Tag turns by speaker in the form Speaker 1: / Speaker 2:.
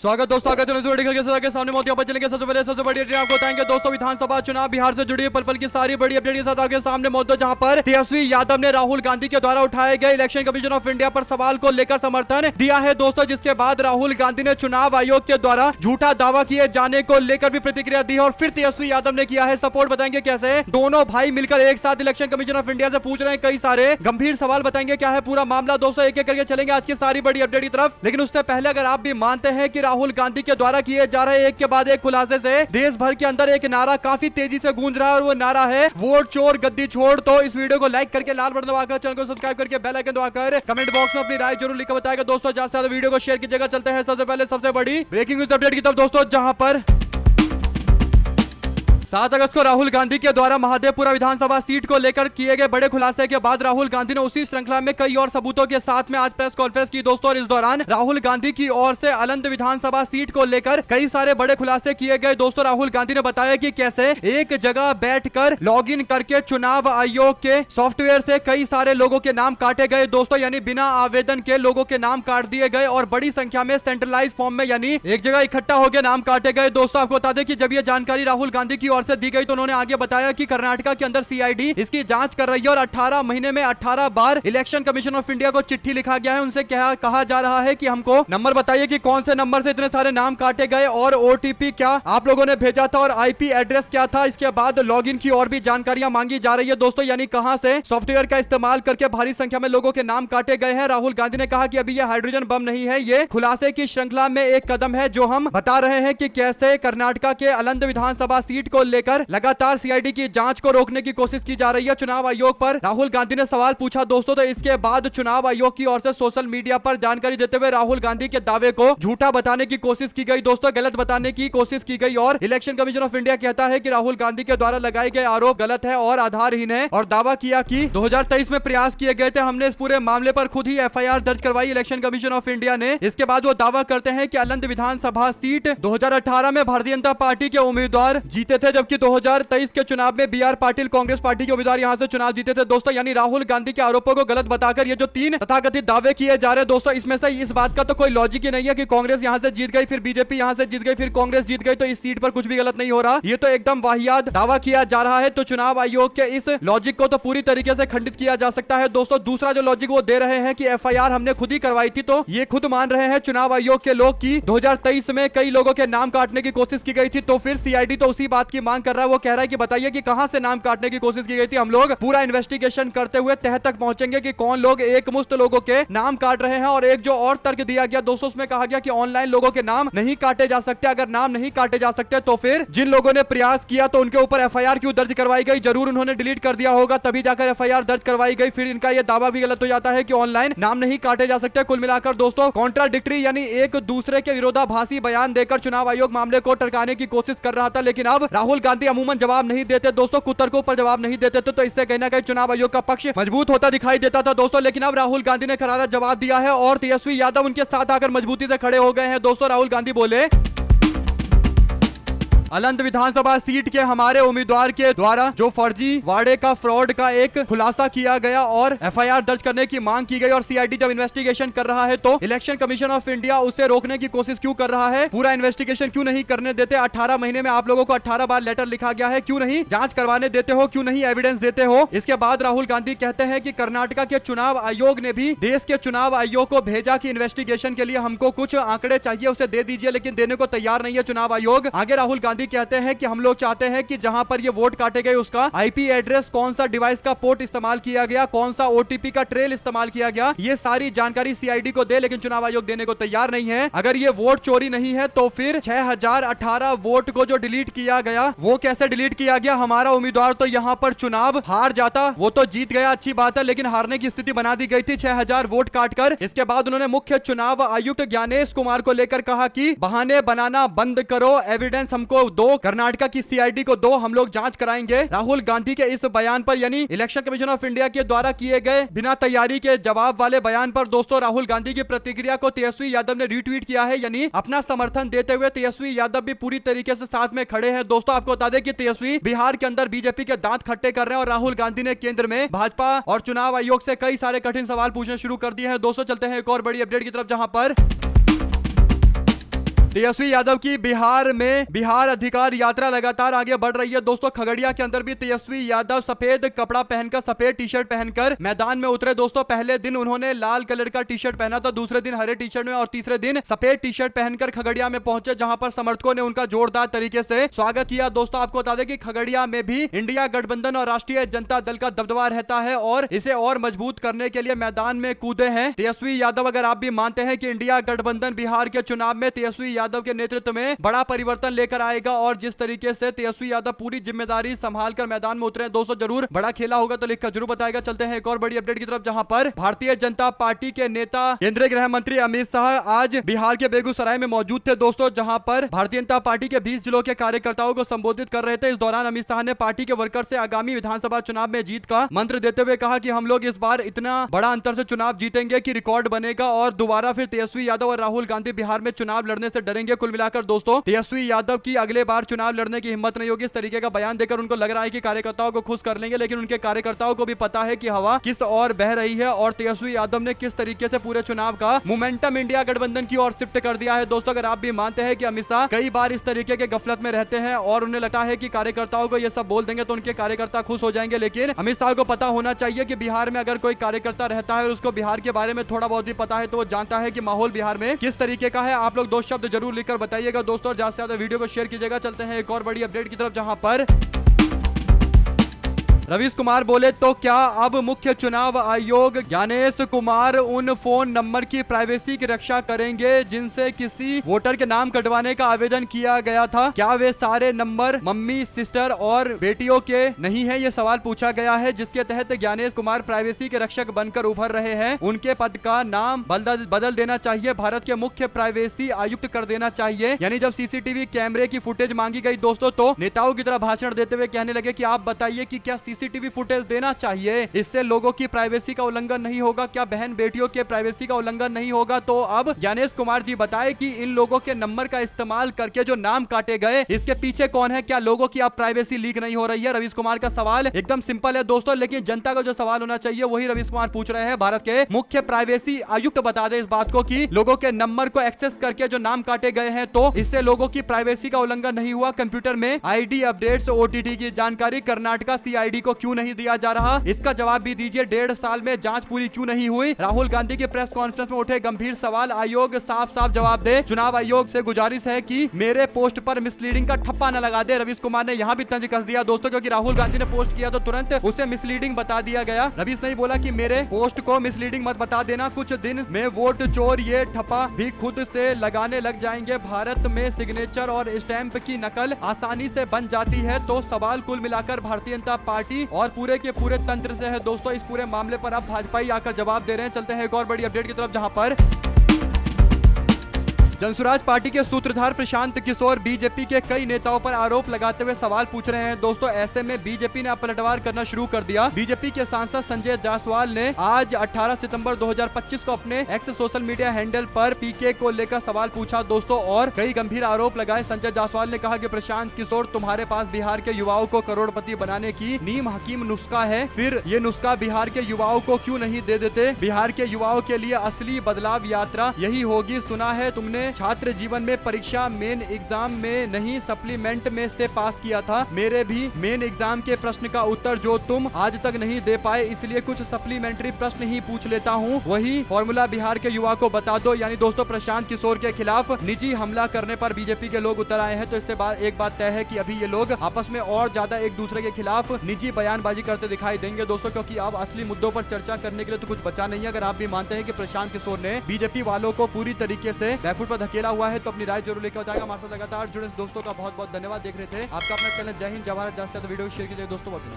Speaker 1: स्वागत दोस्तों, आगे चलो के सामने मोतिया बचने के सबसे पहले सबसे बड़ी अपडेट आपको बताएंगे दोस्तों। विधानसभा चुनाव बिहार से जुड़ी पल पल की सारी बड़ी अपडेट के साथ आगे सामने मौजूद, जहां पर तेजस्वी यादव ने राहुल गांधी के द्वारा उठाए गए इलेक्शन कमीशन ऑफ इंडिया पर सवाल को लेकर समर्थन दिया है दोस्तों। जिसके बाद राहुल गांधी ने चुनाव आयोग के द्वारा झूठा दावा किए जाने को लेकर भी प्रतिक्रिया दी है और फिर तेजस्वी यादव ने किया है सपोर्ट। बताएंगे कैसे दोनों भाई मिलकर एक साथ इलेक्शन कमीशन ऑफ इंडिया से पूछ रहे हैं कई सारे गंभीर सवाल। बताएंगे क्या है पूरा मामला दोस्तों, एक एक करके चलेंगे आज की सारी बड़ी अपडेट की तरफ। लेकिन उससे पहले अगर आप भी मानते हैं कि राहुल गांधी के द्वारा किए जा रहे एक के बाद एक खुलासे से देश भर के अंदर एक नारा काफी तेजी से गूंज रहा है और वो नारा है वोट चोर गद्दी छोड़। तो इस वीडियो को लाइक करके लाल बटन दबाकर चैनल को सब्सक्राइब करके बेल आइकन दबाकर कमेंट बॉक्स में अपनी राय जरूर लिखकर बताएगा दोस्तों। ज्यादा से ज्यादा वीडियो को शेयर की जगह चलते हैं सबसे पहले सबसे बड़ी ब्रेकिंग न्यूज अपडेट की तरफ दोस्तों, जहां पर 7 अगस्त को राहुल गांधी के द्वारा महादेवपुरा विधानसभा सीट को लेकर किए गए बड़े खुलासे के बाद राहुल गांधी ने उसी श्रृंखला में कई और सबूतों के साथ में आज प्रेस कॉन्फ्रेंस की दोस्तों। और इस दौरान राहुल गांधी की ओर से अलंद विधानसभा सीट को लेकर कई सारे बड़े खुलासे किए गए दोस्तों। राहुल गांधी ने बताया कि कैसे एक जगह बैठकर लॉगिन करके चुनाव आयोग के सॉफ्टवेयर से कई सारे लोगों के नाम काटे गए दोस्तों, यानी बिना आवेदन के लोगों के नाम काट दिए गए और बड़ी संख्या में सेंट्रलाइज फॉर्म में यानी एक जगह इकट्ठा हो गए नाम काटे गए दोस्तों। आपको बता दें कि जब ये जानकारी राहुल गांधी की ओर से दी गई तो उन्होंने आगे बताया कि कर्नाटका के अंदर सीआईडी इसकी जांच कर रही है और 18 महीने में 18 बार इलेक्शन कमीशन ऑफ इंडिया को चिट्ठी लिखा गया है। उनसे कहा जा रहा है कि हमको नंबर बताइए कि कौन से नंबर से इतने सारे नाम काटे गए और ओटीपी क्या आप लोगों ने भेजा था और आईपी एड्रेस क्या था। इसके बाद लॉगिन की और भी जानकारियां मांगी जा रही है दोस्तों, यानी कहां से सॉफ्टवेयर का इस्तेमाल करके भारी संख्या में लोगों के नाम काटे गए हैं। राहुल गांधी ने कहा कि अभी यह हाइड्रोजन बम नहीं है, ये खुलासे की श्रृंखला में एक कदम है जो हम बता रहे हैं कि कैसे कर्नाटका के अलंद विधानसभा सीट को लेकर लगातार सीआईडी की जांच को रोकने की कोशिश की जा रही है। चुनाव आयोग पर राहुल गांधी ने सवाल पूछा दोस्तों, तो इसके बाद चुनाव आयोग की ओर से सोशल मीडिया पर जानकारी देते हुए राहुल गांधी के दावे को झूठा बताने की कोशिश की गई दोस्तों, गलत बताने की कोशिश की गई। और इलेक्शन कमीशन ऑफ इंडिया कहता है कि राहुल गांधी के द्वारा लगाए गए आरोप गलत है और आधारहीन है और दावा किया कि 2023 में प्रयास किए गए थे, हमने इस पूरे मामले पर खुद ही एफआईआर दर्ज करवाई इलेक्शन कमीशन ऑफ इंडिया ने। इसके बाद वो दावा करते हैं कि अलंद विधानसभा सीट 2018 में भारतीय जनता पार्टी के उम्मीदवार जीते थे, जबकि 2023 के चुनाव में बीआर पाटिल कांग्रेस पार्टी के उम्मीदवार यहां से चुनाव जीते थे दोस्तों। यानी राहुल गांधी के आरोपों को गलत बताकर ये जो 3 तथाकथित दावे किए जा रहे हैं दोस्तों, इसमें से इस बात का तो कोई लॉजिक ही नहीं है कि कांग्रेस यहां से जीत गई, फिर बीजेपी यहां से जीत गई, फिर कांग्रेस जीत गई, तो इस सीट पर कुछ भी गलत नहीं हो रहा। ये तो एकदम वाहियात दावा किया जा रहा है। तो चुनाव आयोग के इस लॉजिक को तो पूरी तरीके से खंडित किया जा सकता है दोस्तों। दूसरा जो लॉजिक वो दे रहे हैं कि एफआईआर हमने खुद ही करवाई थी, तो ये खुद मान रहे हैं चुनाव आयोग के लोग की 2023 में कई लोगों के नाम काटने की कोशिश की गई थी। तो फिर सीआईडी तो उसी बात की मांग कर रहा है, वो कह रहा है कि बताइए कि कहां से नाम काटने की कोशिश की गई थी। हम लोग पूरा इन्वेस्टिगेशन करते हुए तह तक पहुंचेंगे कि कौन लोग एक मुश्त लोगों के नाम काट रहे हैं। और एक जो और तर्क दिया गया दोस्तों, उसमें कहा गया कि ऑनलाइन लोगों के नाम नहीं काटे जा सकते। अगर नाम नहीं काटे जा सकते तो फिर जिन लोगों ने प्रयास किया तो उनके ऊपर एफआईआर क्यों दर्ज करवाई गई? जरूर उन्होंने डिलीट कर दिया होगा, तभी जाकर एफआईआर दर्ज करवाई गई। फिर इनका यह दावा भी गलत हो जाता है कि ऑनलाइन नाम नहीं काटे जा सकते। कुल मिलाकर दोस्तों कॉन्ट्राडिक्टरी यानी एक दूसरे के विरोधाभासी बयान देकर चुनाव आयोग मामले को टरकाने की कोशिश कर रहा था। लेकिन अब राहुल गांधी अमूमन जवाब नहीं देते दोस्तों, कुतर्कों पर जवाब नहीं देते तो इससे कहीं ना कहीं चुनाव आयोग का पक्ष मजबूत होता दिखाई देता था दोस्तों। लेकिन अब राहुल गांधी ने करारा जवाब दिया है और तेजस्वी यादव उनके साथ आकर मजबूती से खड़े हो गए हैं दोस्तों। राहुल गांधी बोले, अलंद विधानसभा सीट के हमारे उम्मीदवार के द्वारा जो फर्जी वाड़े का फ्रॉड का एक खुलासा किया गया और एफआईआर दर्ज करने की मांग की गई और सीआईडी जब इन्वेस्टिगेशन कर रहा है तो इलेक्शन कमीशन ऑफ इंडिया उसे रोकने की कोशिश क्यों कर रहा है? पूरा इन्वेस्टिगेशन क्यों नहीं करने देते? 18 महीने में आप लोगों को 18 बार लेटर लिखा गया है, क्यों नहीं जांच करवाने देते हो? क्यों नहीं एविडेंस देते हो? इसके बाद राहुल गांधी कहते हैं कि कर्नाटका के चुनाव आयोग ने भी देश के चुनाव आयोग को भेजा कि इन्वेस्टिगेशन के लिए हमको कुछ आंकड़े चाहिए, उसे दे दीजिए, लेकिन देने को तैयार नहीं है चुनाव आयोग। आगे राहुल गांधी कहते हैं कि हम लोग चाहते हैं कि जहां पर ये वोट काटे गए उसका आईपी एड्रेस, कौन सा डिवाइस का पोर्ट इस्तेमाल किया गया, कौन सा ओटीपी का ट्रेल इस्तेमाल किया गया, ये सारी जानकारी सीआईडी को दे, लेकिन चुनाव आयोग देने को तैयार नहीं है। अगर ये वोट चोरी नहीं है तो फिर 6018 वोट को जो डिलीट किया गया वो कैसे डिलीट किया गया? हमारा उम्मीदवार तो यहां पर चुनाव हार जाता, वो तो जीत गया अच्छी बात है, लेकिन हारने की स्थिति बना दी गई थी 6000 वोट काटकर। इसके बाद उन्होंने मुख्य चुनाव आयुक्त ज्ञानेश कुमार को लेकर कहा कि बहाने बनाना बंद करो, एविडेंस हमको दो, कर्नाटका की सीआईडी को दो, हम लोग जांच कराएंगे। राहुल गांधी के इस बयान पर यानी इलेक्शन कमीशन ऑफ इंडिया के द्वारा किए गए बिना तैयारी के जवाब वाले बयान पर दोस्तों राहुल गांधी की प्रतिक्रिया को तेजस्वी यादव ने रीट्वीट किया है, यानी अपना समर्थन देते हुए तेजस्वी यादव भी पूरी तरीके से साथ में खड़े हैं दोस्तों। आपको बता दें कि तेजस्वी बिहार के अंदर बीजेपी के दांत खट्टे कर रहे हैं और राहुल गांधी ने केंद्र में भाजपा और चुनाव आयोग से कई सारे कठिन सवाल पूछने शुरू कर दिए हैं दोस्तों। चलते हैं एक और बड़ी अपडेट की तरफ, जहां पर तेजस्वी यादव की बिहार अधिकार यात्रा लगातार आगे बढ़ रही है दोस्तों। खगड़िया के अंदर भी तेजस्वी यादव सफेद कपड़ा पहनकर, सफेद टी शर्ट पहनकर मैदान में उतरे दोस्तों। पहले दिन उन्होंने लाल कलर का टी शर्ट पहना था, दूसरे दिन हरे टी शर्ट में और तीसरे दिन सफेद टी शर्ट पहनकर खगड़िया में पहुंचे, जहां पर समर्थकों ने उनका जोरदार तरीके से स्वागत किया। दोस्तों आपको बता दें कि खगड़िया में भी इंडिया गठबंधन और राष्ट्रीय जनता दल का दबदबा रहता है और इसे और मजबूत करने के लिए मैदान में कूदे हैं तेजस्वी यादव। अगर आप भी मानते हैं कि इंडिया गठबंधन बिहार के चुनाव में तेजस्वी यादव के नेतृत्व में बड़ा परिवर्तन लेकर आएगा और जिस तरीके से तेजस्वी यादव पूरी जिम्मेदारी संभाल कर मैदान में उतरे दोस्तों, जरूर बड़ा खेला होगा तो लिखकर जरूर बताएगा। चलते हैं एक और बड़ी अपडेट की तरफ, जहां पर भारतीय जनता पार्टी के नेता केंद्रीय गृह मंत्री अमित शाह आज बिहार के बेगूसराय में मौजूद थे दोस्तों, जहां पर भारतीय जनता पार्टी के 20 जिलों के कार्यकर्ताओं को संबोधित कर रहे थे। इस दौरान अमित शाह ने पार्टी के वर्कर से आगामी विधानसभा चुनाव में जीत का मंत्र देते हुए कहा कि हम लोग इस बार इतना बड़ा अंतर से चुनाव जीतेंगे कि रिकॉर्ड बनेगा और दोबारा फिर तेजस्वी यादव और राहुल गांधी बिहार में चुनाव लड़ने से डरेंगे। कुल मिलाकर दोस्तों तेजस्वी यादव की अगले बार चुनाव लड़ने की हिम्मत नहीं होगी। इस तरीके का बयान देकर उनको लग रहा है कि कार्यकर्ताओं को खुश कर लेंगे, लेकिन उनके कार्यकर्ताओं को भी पता है कि हवा किस ओर बह रही है और तेजस्वी यादव ने किस तरीके से पूरे चुनाव का मोमेंटम इंडिया गठबंधन की ओर शिफ्ट कर दिया है। दोस्तों अगर आप भी मानते हैं कि अमित शाह कई बार इस तरीके के गफलत में रहते हैं और उन्हें लगता है कि कार्यकर्ताओं को ये सब बोल देंगे तो उनके कार्यकर्ता खुश हो जाएंगे, लेकिन अमित शाह को पता होना चाहिए कि बिहार में अगर कोई कार्यकर्ता रहता है और उसको बिहार के बारे में थोड़ा बहुत भी पता है तो वो जानता है कि माहौल बिहार में किस तरीके का है। आप लोग 2 शब्द जरूर लिखकर बताइएगा दोस्तों, ज्यादा से ज्यादा वीडियो को शेयर कीजिएगा। चलते हैं एक और बड़ी अपडेट की तरफ, जहां पर रवीश कुमार बोले तो क्या अब मुख्य चुनाव आयोग ज्ञानेश कुमार उन फोन नंबर की प्राइवेसी की रक्षा करेंगे जिनसे किसी वोटर के नाम कटवाने का आवेदन किया गया था? क्या वे सारे नंबर मम्मी, सिस्टर और बेटियों के नहीं है? ये सवाल पूछा गया है, जिसके तहत ज्ञानेश कुमार प्राइवेसी के रक्षक बनकर उभर रहे हैं। उनके पद का नाम बदल देना चाहिए, भारत के मुख्य प्राइवेसी आयुक्त कर देना चाहिए। यानी जब सीसीटीवी कैमरे की फुटेज मांगी गई दोस्तों, तो नेताओं की तरह भाषण देते हुए कहने लगे कि आप बताइए कि क्या सीसीटीवी फुटेज देना चाहिए, इससे लोगों की प्राइवेसी का उल्लंघन नहीं होगा? क्या बहन बेटियों के प्राइवेसी का उल्लंघन नहीं होगा? तो अब ज्ञानेश कुमार जी बताए कि इन लोगों के नंबर का इस्तेमाल करके जो नाम काटे गए, इसके पीछे कौन है? क्या लोगों की अब प्राइवेसी लीक नहीं हो रही है? रवीश कुमार का सवाल एकदम सिंपल है दोस्तों, लेकिन जनता का जो सवाल होना चाहिए वही रवीश कुमार पूछ रहे हैं। भारत के मुख्य प्राइवेसी आयुक्त बता दे इस बात को कि लोगों के नंबर को एक्सेस करके जो नाम काटे गए हैं तो इससे लोगों की प्राइवेसी का उल्लंघन नहीं हुआ। कंप्यूटर में आईडी अपडेट्स, ओटीटी की जानकारी कर्नाटका सीआईडी को क्यों नहीं दिया जा रहा? इसका जवाब भी दीजिए। 1.5 साल में जांच पूरी क्यों नहीं हुई? राहुल गांधी की प्रेस कॉन्फ्रेंस में उठे गंभीर सवाल, आयोग साफ साफ जवाब दे। चुनाव आयोग से गुजारिश है कि मेरे पोस्ट पर मिसलीडिंग का ठप्पा न लगा दे। रवीश कुमार ने यहाँ भी तंज कस दिया दोस्तों, क्योंकि राहुल गांधी ने पोस्ट किया तो तुरंत उसे मिसलीडिंग बता दिया गया। रवीश ने बोला कि मेरे पोस्ट को मिसलीडिंग मत बता देना, कुछ दिन में वोट चोर ये ठप्पा भी खुद से लगाने लग जाएंगे। भारत में सिग्नेचर और स्टैंप की नकल आसानी से बन जाती है, तो सवाल कुल मिलाकर भारतीय जनता पार्टी और पूरे के पूरे तंत्र से है दोस्तों। इस पूरे मामले पर अब भाजपा ही आकर जवाब दे रहे हैं। चलते हैं एक और बड़ी अपडेट की तरफ, जहां पर जनसुराज पार्टी के सूत्रधार प्रशांत किशोर बीजेपी के कई नेताओं पर आरोप लगाते हुए सवाल पूछ रहे हैं दोस्तों। ऐसे में बीजेपी ने अब पलटवार करना शुरू कर दिया। बीजेपी के सांसद संजय जायसवाल ने आज 18 सितंबर 2025 को अपने एक्स सोशल मीडिया हैंडल पर पीके को लेकर सवाल पूछा दोस्तों और कई गंभीर आरोप लगाए। संजय जायसवाल ने कहा कि प्रशांत किशोर, तुम्हारे पास बिहार के युवाओं को करोड़पति बनाने की नीम हकीम नुस्खा है, फिर ये नुस्खा बिहार के युवाओं को क्यों नहीं दे देते? बिहार के युवाओं के लिए असली बदलाव यात्रा यही होगी। सुना है तुमने छात्र जीवन में परीक्षा मेन एग्जाम में नहीं सप्लीमेंट में से पास किया था। मेरे भी मेन एग्जाम के प्रश्न का उत्तर जो तुम आज तक नहीं दे पाए, इसलिए कुछ सप्लीमेंट्री प्रश्न ही पूछ लेता हूँ, वही फॉर्मूला बिहार के युवा को बता दो। यानी दोस्तों प्रशांत किशोर के खिलाफ निजी हमला करने पर बीजेपी के लोग उतर आए हैं। तो इससे बाद एक बात तय है कि अभी ये लोग आपस में और ज्यादा एक दूसरे के खिलाफ निजी बयानबाजी करते दिखाई देंगे दोस्तों, क्योंकि अब असली मुद्दों पर चर्चा करने के लिए तो कुछ बचा नहीं है। अगर आप भी मानते हैं कि प्रशांत किशोर ने बीजेपी वालों को पूरी तरीके से बैकफुट पर धकेला हुआ है तो अपनी राय जरूर लेकर बताएगा। हमारे साथ लगातार जुड़े दोस्तों का बहुत बहुत धन्यवाद। देख रहे थे आपका अपना चैनल जय हिंद जय भारत। ज्यादा से ज्यादा वीडियो शेयर कीजिए दोस्तों।